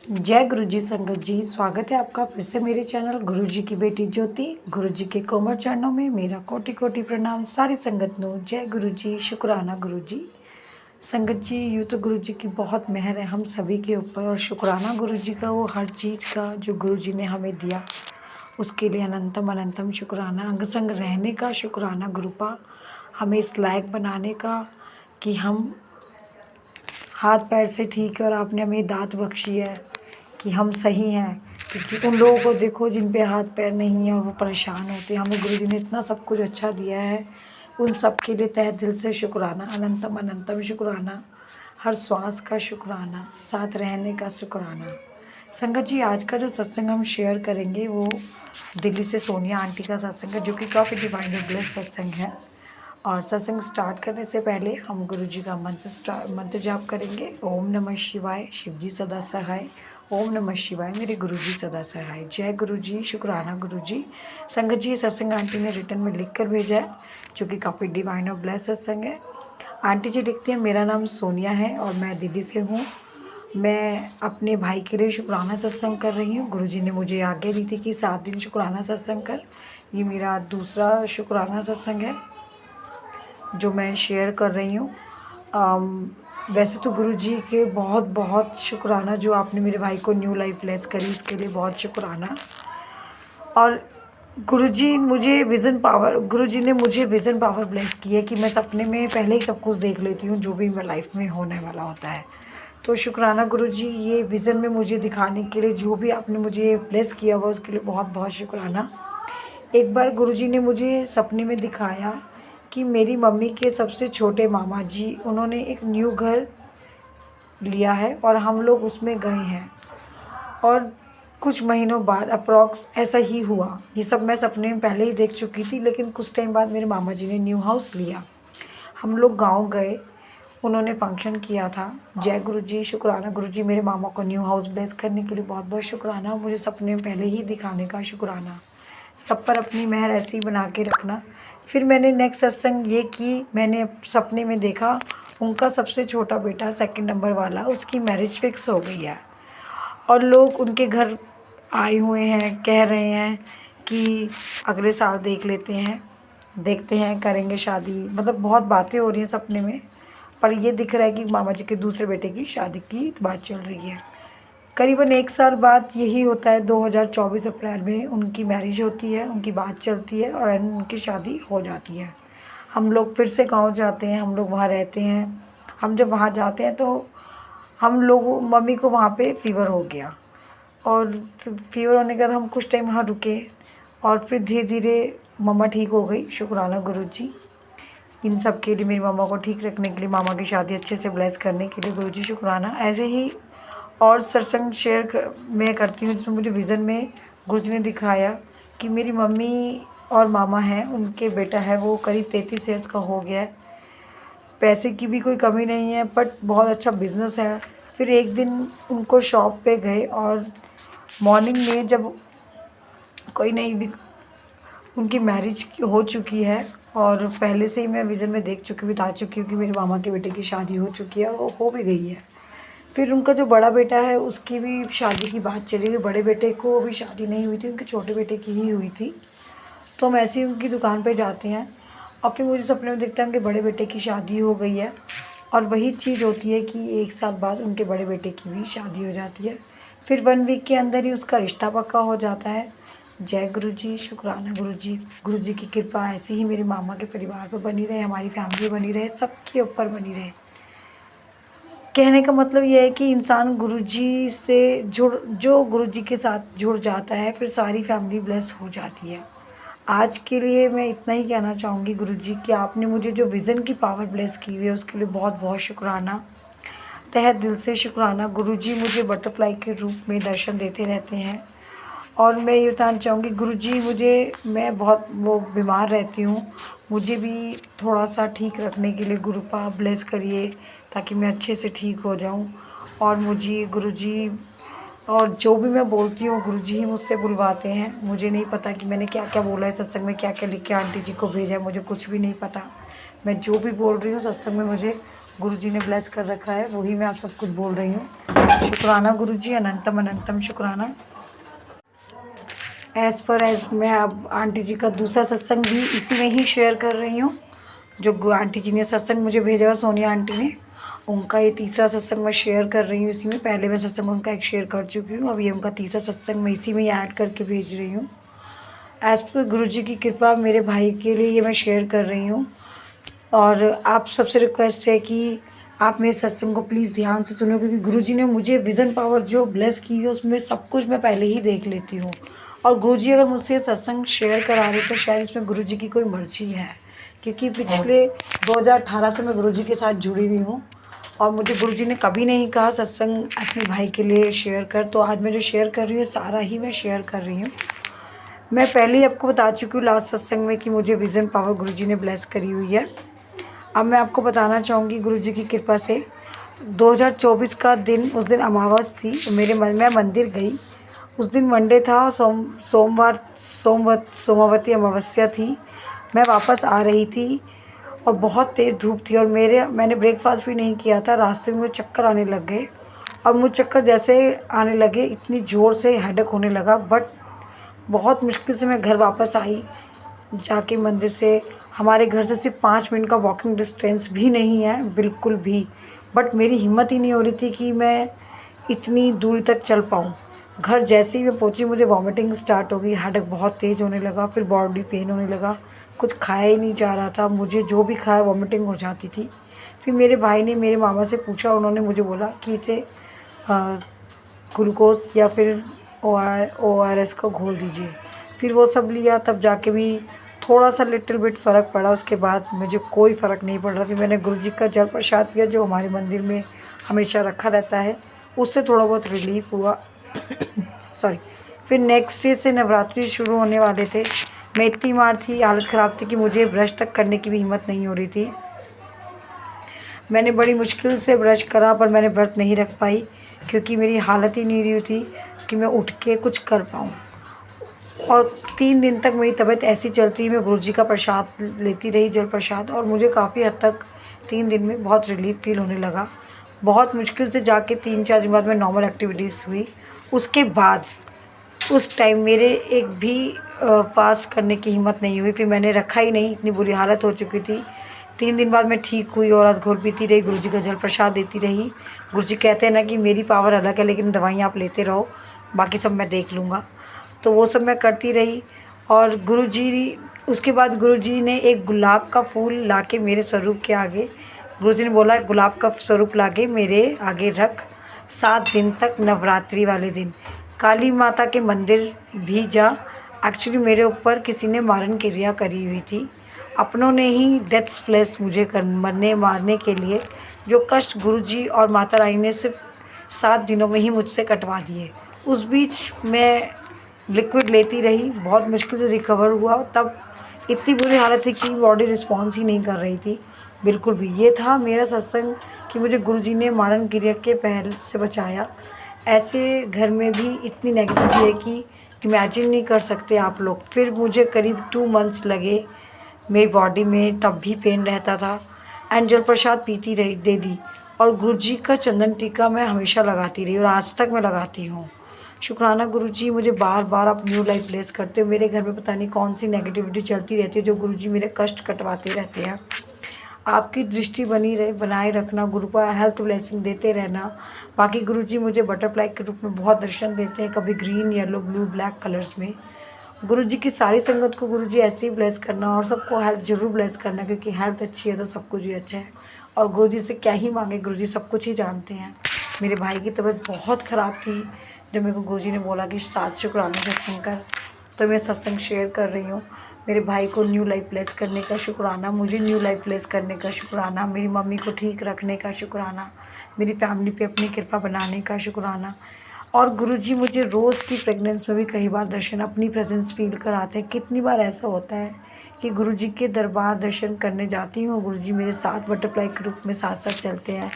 जय गुरु जी संगत जी, स्वागत है आपका फिर से मेरे चैनल गुरु जी की बेटी ज्योति। गुरु जी के कोमल चरणों में मेरा कोटि कोटि प्रणाम। सारी संगत नो जय गुरु जी, शुक्राना गुरु जी। संगत जी, यूँ तो गुरु जी की बहुत मेहर है हम सभी के ऊपर, और शुक्राना गुरु जी का वो हर चीज़ का जो गुरु जी ने हमें दिया उसके लिए अनंतम अनंतम शुक्राना। अंग संग रहने का शुक्राना गुरुपा, हमें इस लायक बनाने का कि हम हाथ पैर से ठीक है और आपने हमें दात बख्शी है कि हम सही हैं। क्योंकि उन लोगों को देखो जिन पे हाथ पैर नहीं है और वो परेशान होते हैं, हमें गुरु जी ने इतना सब कुछ अच्छा दिया है। उन सब के लिए तहे दिल से शुक्राना, अनंतम अनंतम शुक्राना। हर श्वास का शुक्राना, साथ रहने का शुक्राना। संगत जी, आज का जो सत्संग हम शेयर करेंगे वो दिल्ली से सोनिया आंटी का सत्संग है, जो कि काफ़ी डिवाइन और ब्लेस सत्संग है। और सत्संग स्टार्ट करने से पहले हम गुरु जी का मंत्र जाप करेंगे। ओम नमः शिवाय, शिव जी सदा सहाय। ओम नमः शिवाय, मेरे गुरु जी सदा सहाय। जय गुरु जी, शुक्राना गुरु जी। संगत जी, सत्संग आंटी ने रिटर्न में लिख कर भेजा है, जो कि काफ़ी डिवाइन और ब्लेस सत्संग है। आंटी जी लिखती हैं, मेरा नाम सोनिया है और मैं दिल्ली से हूँ। मैं अपने भाई के लिए शुक्राना सत्संग कर रही हूँ। गुरु जी ने मुझे आज्ञा दी थी कि 7 दिन शुक्राना सत्संग कर। ये मेरा दूसरा शुक्राना सत्संग है जो मैं शेयर कर रही हूँ। वैसे तो गुरु जी के बहुत बहुत शुक्राना, जो आपने मेरे भाई को न्यू लाइफ ब्लेस करी, इसके लिए बहुत शुक्राना। और गुरु जी ने मुझे विज़न पावर ब्लेस की है कि मैं सपने में पहले ही सब कुछ देख लेती हूँ जो भी मैं लाइफ में होने वाला होता है। तो शुक्राना गुरु जी, ये विज़न में मुझे दिखाने के लिए जो भी आपने मुझे ब्लेस किया हुआ उसके लिए बहुत बहुत शुक्राना। एक बार गुरुजी ने मुझे सपने में दिखाया कि मेरी मम्मी के सबसे छोटे मामा जी, उन्होंने एक न्यू घर लिया है और हम लोग उसमें गए हैं। और कुछ महीनों बाद अप्रॉक्स ऐसा ही हुआ। ये सब मैं सपने में पहले ही देख चुकी थी, लेकिन कुछ टाइम बाद मेरे मामा जी ने न्यू हाउस लिया। हम लोग गांव गए, उन्होंने फंक्शन किया था। जय गुरु जी, शुक्राना गुरु जी, मेरे मामा को न्यू हाउस ब्लेस करने के लिए बहुत बहुत शुक्राना। मुझे सपने में पहले ही दिखाने का शुक्राना। सब पर अपनी मेहर ऐसे ही बना के रखना। फिर मैंने नेक्स्ट सत्संग ये कि मैंने सपने में देखा उनका सबसे छोटा बेटा, सेकंड नंबर वाला, उसकी मैरिज फिक्स हो गई है और लोग उनके घर आए हुए हैं, कह रहे हैं कि अगले साल देख लेते हैं, देखते हैं, करेंगे शादी। मतलब बहुत बातें हो रही हैं सपने में, पर ये दिख रहा है कि मामा जी के दूसरे बेटे की शादी की बात चल रही है। करीबन 1 साल बाद यही होता है, 2024 अप्रैल में उनकी मैरिज होती है, उनकी बात चलती है और उनकी शादी हो जाती है। हम लोग फिर से गाँव जाते हैं, हम लोग वहाँ रहते हैं। हम जब वहाँ जाते हैं तो हम लोग, मम्मी को वहाँ पे फ़ीवर हो गया और फ़ीवर होने के बाद हम कुछ टाइम वहाँ रुके और फिर धीरे धीरे मम्मा ठीक हो गई। शुक्राना गुरु जी, इन सब के लिए, मेरी मम्मा को ठीक रखने के लिए, मामा की शादी अच्छे से ब्लेस करने के लिए गुरु जी शुक्राना। ऐसे ही और सत्संग मैं करती हूँ जिसमें मुझे विज़न में गुरुजी ने दिखाया कि मेरी मम्मी और मामा हैं, उनके बेटा है, वो करीब 33 ईयर्स का हो गया है। पैसे की भी कोई कमी नहीं है, बट बहुत अच्छा बिज़नेस है। फिर एक दिन उनको शॉप पे गए और मॉर्निंग में जब कोई नहीं भी, उनकी मैरिज हो चुकी है और पहले से ही मैं विज़न में देख चुकी, बता चुकी हूँ कि मेरे मामा के बेटे की शादी हो चुकी है और वो हो भी गई है। फिर उनका जो बड़ा बेटा है उसकी भी शादी की बात चली गई। बड़े बेटे को अभी शादी नहीं हुई थी, उनके छोटे बेटे की ही हुई थी। तो हम ऐसे ही उनकी दुकान पे जाते हैं और फिर मुझे सपने में दिखता है उनके बड़े बेटे की शादी हो गई है। और वही चीज़ होती है कि 1 साल बाद उनके बड़े बेटे की भी शादी हो जाती है। फिर 1 वीक के अंदर ही उसका रिश्ता पक्का हो जाता है। जय गुरु जी, शुक्राना गुरु जी। गुरु जी की कृपा ऐसे ही मेरे मामा के परिवार पर बनी रहे, हमारी फैमिली बनी रहे, सबके ऊपर बनी रहे। कहने का मतलब ये है कि इंसान गुरुजी से जो गुरुजी के साथ जुड़ जाता है, फिर सारी फैमिली ब्लेस हो जाती है। आज के लिए मैं इतना ही कहना चाहूँगी गुरुजी कि आपने मुझे जो विज़न की पावर ब्लेस की हुई है उसके लिए बहुत बहुत शुक्राना, तहे दिल से शुक्राना। गुरुजी मुझे बटरफ्लाई के रूप में दर्शन देते रहते हैं। और मैं ये बताना चाहूँगी गुरुजी मुझे, मैं बहुत वो बीमार रहती हूँ, मुझे भी थोड़ा-सा ठीक रखने के लिए गुरुपा ब्लेस करिए ताकि मैं अच्छे से ठीक हो जाऊँ। और मुझे गुरुजी, और जो भी मैं बोलती हूँ गुरुजी ही मुझसे बुलवाते हैं। मुझे नहीं पता कि मैंने क्या-क्या बोला है सत्संग में, क्या-क्या लिख के आंटी जी को भेजा है, मुझे कुछ भी नहीं पता। मैं जो भी बोल रही हूँ सत्संग में मुझे गुरुजी ने ब्लेस कर रखा है, वही मैं आप सब कुछ बोल रही हूँ। शुक्राना गुरुजी, अनंतम अनंतम शुक्राना। एज़ मैं अब आंटी जी का दूसरा सत्संग भी इसी में ही शेयर कर रही हूँ। जो आंटी जी ने सत्संग मुझे भेजा है, सोनिया आंटी ने, उनका ये तीसरा सत्संग मैं शेयर कर रही हूँ इसी में। पहले मैं सत्संग उनका एक शेयर कर चुकी हूँ, अब ये उनका तीसरा सत्संग मैं इसी में ही ऐड करके भेज रही हूँ। एज़ पर गुरु जी की कृपा मेरे भाई के लिए ये मैं शेयर कर रही हूँ। और आप सबसे रिक्वेस्ट है कि आप मेरे सत्संग को प्लीज़ ध्यान से सुनो, क्योंकि गुरुजी ने मुझे विज़न पावर जो ब्लेस की है उसमें सब कुछ मैं पहले ही देख लेती हूँ। और गुरुजी अगर मुझसे सत्संग शेयर करा रहे तो शायद इसमें गुरुजी की कोई मर्जी है, क्योंकि पिछले 2018 से मैं गुरुजी के साथ जुड़ी हुई हूँ और मुझे गुरुजी ने कभी नहीं कहा सत्संग अपने भाई के लिए शेयर कर। तो आज मैं जो शेयर कर रही हूँ सारा ही मैं शेयर कर रही हूँ। मैं पहले ही आपको बता चुकी हूँ लास्ट सत्संग में कि मुझे विज़न पावर गुरुजी ने ब्लेस करी हुई है। अब मैं आपको बताना चाहूँगी गुरुजी की कृपा से 2024 का दिन, उस दिन अमावस थी, मैं मंदिर गई। उस दिन मंडे था और सोमवती अमावस्या थी। मैं वापस आ रही थी और बहुत तेज़ धूप थी और मैंने ब्रेकफास्ट भी नहीं किया था। रास्ते में मुझे चक्कर आने लग गए और मुझे चक्कर जैसे आने लगे इतनी ज़ोर से हेडेक होने लगा। बट बहुत मुश्किल से मैं घर वापस आई। जाके मंदिर से, हमारे घर से सिर्फ 5 मिनट का वॉकिंग डिस्टेंस भी नहीं है बिल्कुल भी, बट मेरी हिम्मत ही नहीं हो रही थी कि मैं इतनी दूरी तक चल पाऊँ। घर जैसे ही मैं पहुँची मुझे वॉमिटिंग स्टार्ट हो गई, हेडेक बहुत तेज़ होने लगा, फिर बॉडी पेन होने लगा, कुछ खाया ही नहीं जा रहा था, मुझे जो भी खाया वॉमिटिंग हो जाती थी। फिर मेरे भाई ने मेरे मामा से पूछा, उन्होंने मुझे बोला कि इसे ग्लूकोज या फिर ORS का घोल दीजिए। फिर वो सब लिया, तब जाके भी थोड़ा सा लिटिल बिट फ़र्क पड़ा। उसके बाद मुझे कोई फ़र्क नहीं पड़ रहा। फिर मैंने गुरुजी का जल प्रसाद पिया जो हमारे मंदिर में हमेशा रखा रहता है, उससे थोड़ा बहुत रिलीफ़ हुआ। सॉरी। फिर नेक्स्ट डे से नवरात्रि शुरू होने वाले थे। मैं इतनी मार थी, हालत ख़राब थी कि मुझे ब्रश तक करने की भी हिम्मत नहीं हो रही थी। मैंने बड़ी मुश्किल से ब्रश करा पर मैंने व्रत नहीं रख पाई, क्योंकि मेरी हालत ही नहीं रही थी कि मैं उठ के कुछ कर पाऊँ। और 3 दिन तक मेरी तबीयत ऐसी चलती, मैं गुरुजी का प्रसाद लेती रही, जल प्रसाद, और मुझे काफ़ी हद तक 3 दिन में बहुत रिलीफ़ फ़ील होने लगा। बहुत मुश्किल से जाके 3-4 दिन बाद में नॉर्मल एक्टिविटीज़ हुई। उसके बाद उस टाइम मेरे एक भी फास्ट करने की हिम्मत नहीं हुई। फिर मैंने रखा ही नहीं, इतनी बुरी हालत हो चुकी थी। 3 दिन बाद मैं ठीक हुई और आज घोल पीती रही, गुरुजी का जल प्रसाद देती रही। गुरुजी कहते हैं ना कि मेरी पावर अलग है, लेकिन दवाइयाँ आप लेते रहो, बाकी सब मैं देख लूँगा। तो वो सब मैं करती रही। और उसके बाद गुरुजी ने एक गुलाब का फूल लाके मेरे स्वरूप के आगे, गुरुजी ने बोला गुलाब का स्वरूप लाके मेरे आगे रख, 7 दिन तक नवरात्रि वाले दिन काली माता के मंदिर भी जा। एक्चुअली मेरे ऊपर किसी ने मारन क्रिया करी हुई थी, अपनों ने ही डेथ प्लेस मुझे मारने के लिए, जो कष्ट गुरुजी और माता रानी ने सिर्फ 7 दिनों में ही मुझसे कटवा दिए। उस बीच मैं लिक्विड लेती रही, बहुत मुश्किल से रिकवर हुआ। तब इतनी बुरी हालत थी कि बॉडी रिस्पॉन्स ही नहीं कर रही थी बिल्कुल भी। ये था मेरा सत्संग कि मुझे गुरुजी ने मारन क्रिया के पहल से बचाया। ऐसे घर में भी इतनी नेगेटिविटी है कि इमेजिन नहीं कर सकते आप लोग। फिर मुझे करीब 2 मंथ्स लगे मेरी बॉडी में, तब भी पेन रहता था। एंड जल प्रसाद पीती रही डेली, और गुरुजी का चंदन टीका मैं हमेशा लगाती रही और आज तक मैं लगाती हूँ। शुक्राना गुरुजी, मुझे बार बार आप न्यू लाइफ ब्लेस करते हो। मेरे घर में पता नहीं कौन सी नेगेटिविटी चलती रहती है, जो गुरुजी मेरे कष्ट कटवाते रहते हैं। आपकी दृष्टि बनी रहे, बनाए रखना, गुरु का हेल्थ ब्लेसिंग देते रहना। बाकी गुरुजी मुझे बटरफ्लाई के रूप में बहुत दर्शन देते हैं, कभी green, yellow, blue, black colours में। गुरुजी की सारी संगत को गुरुजी ऐसे ही ब्लेस करना और सबको हेल्थ ज़रूर ब्लेस करना, क्योंकि हेल्थ अच्छी है तो सब कुछ ही अच्छा है। और गुरुजी से क्या ही मांगे, गुरुजी सब कुछ ही जानते हैं। मेरे भाई की तबीयत बहुत ख़राब थी, जब मेरे को गुरुजी ने बोला कि 7 शुक्राना सत्संग कर, तो मैं सत्संग शेयर कर रही हूँ। मेरे भाई को न्यू लाइफ ब्लेस करने का शुक्राना, मुझे न्यू लाइफ ब्लेस करने का शुक्राना, मेरी मम्मी को ठीक रखने का शुक्राना, मेरी फैमिली पे अपनी कृपा बनाने का शुक्राना। और गुरुजी मुझे रोज़ की प्रेगनेंस में भी कई बार दर्शन, अपनी प्रेजेंस फील कराते हैं। कितनी बार ऐसा होता है कि गुरुजी के दरबार दर्शन करने जाती हूँ, गुरुजी मेरे साथ बटरफ्लाई के रूप में साथ साथ चलते हैं।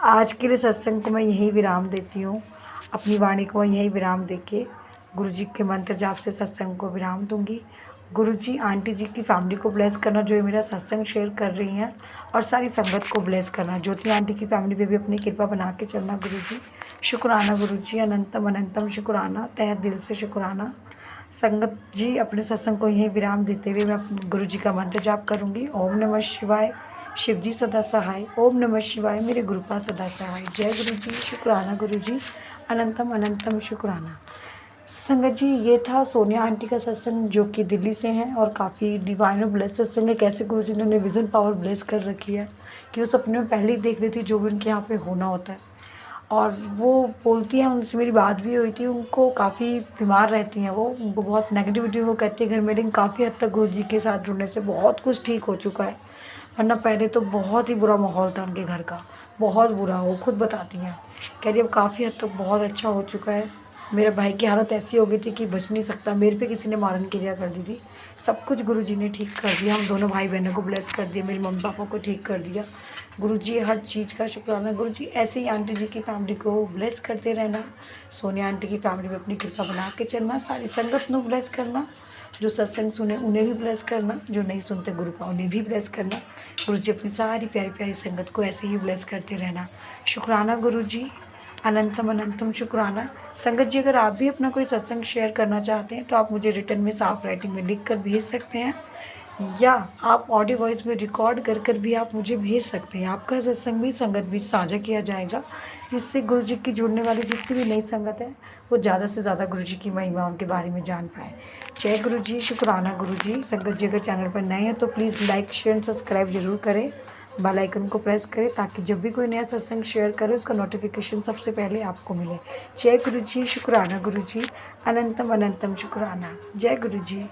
आज के लिए सत्संग को मैं यहीं विराम देती हूँ, अपनी वाणी को यहीं विराम देके गुरुजी के मंत्र जाप से सत्संग को विराम दूंगी। गुरु जी आंटी जी की फैमिली को ब्लेस करना जो ये मेरा सत्संग शेयर कर रही हैं, और सारी संगत को ब्लेस करना। ज्योति आंटी की फैमिली पे भी अपनी कृपा बना के चलना गुरु जी। शुक्राना गुरु जी, अनंतम अनंतम शुक्राना, तहे दिल से शुक्राना। संगत जी अपने सत्संग को यहीं विराम देते हुए मैं गुरु जी का मंत्र जाप करूँगी। ओम नमः शिवाय, शिव जी सदा सहाय। ओम नमः शिवाय, मेरे गुरुपा सदा सहाय। जय गुरु जी, शुक्राना गुरु जी, अनंतम अनंतम शुक्राना। संगत जी ये था सोनिया आंटी का सत्संग जो कि दिल्ली से हैं, और काफ़ी डिवाइन और ब्लेस सत्संग है। कैसे गुरु जी ने उन्हें विजन पावर ब्लेस कर रखी है कि वो सपने में पहले ही देख लेती जो भी उनके यहाँ पे होना होता है। और वो बोलती हैं, उनसे मेरी बात भी हुई थी, उनको काफ़ी बीमार रहती हैं वो, उनको बहुत नेगेटिविटी वो कहती है घर में, लेकिन काफ़ी हद तक गुरु जी के साथ जुड़ने से बहुत कुछ ठीक हो चुका है। वरना पहले तो बहुत ही बुरा माहौल था उनके घर का, बहुत बुरा। वो खुद बताती हैं, कह रही अब काफ़ी हद तक बहुत अच्छा हो चुका है। मेरे भाई की हालत ऐसी हो गई थी कि बच नहीं सकता, मेरे पे किसी ने मारन क्रिया कर दी थी। सब कुछ गुरुजी ने ठीक कर दिया, हम दोनों भाई बहनों को ब्लेस कर दिया, मेरे मम्मी पापा को ठीक कर दिया। गुरुजी हर चीज़ का शुक्राना। गुरुजी ऐसे ही आंटी जी की फैमिली को ब्लेस करते रहना। सोनिया आंटी की फैमिली में अपनी कृपा बना के चलना। सारी संगत को ब्लेस करना, जो सत्संग सुने उन्हें भी ब्लेस करना, जो नहीं सुनते गुरु का उन्हें भी ब्लेस करना। गुरुजी अपनी सारी प्यारी प्यारी संगत को ऐसे ही ब्लेस करते रहना। शुक्राना गुरुजी, अनंतम अनंतम शुक्राना। संगत जी अगर आप भी अपना कोई सत्संग शेयर करना चाहते हैं तो आप मुझे रिटर्न में साफ राइटिंग में लिख कर भेज सकते हैं, या आप ऑडियो वॉइस में रिकॉर्ड कर कर भी आप मुझे भेज सकते हैं। आपका सत्संग भी संगत बीच साझा किया जाएगा, जिससे गुरु जी की जुड़ने वाली जितनी भी नई संगत है वो ज़्यादा से ज़्यादा गुरु जी की महिमा उनके बारे में जान पाए। जय गुरु जी, शुक्राना गुरु जी। संगत जी अगर चैनल पर नए हैं तो please like share and subscribe जरूर करें, बेल आइकन को प्रेस करें, ताकि जब भी कोई नया सत्संग शेयर करे उसका नोटिफिकेशन सबसे पहले आपको मिले। जय गुरु जी, शुक्राना गुरु जी, अनंतम अनंतम शुक्राना। जय गुरु जी।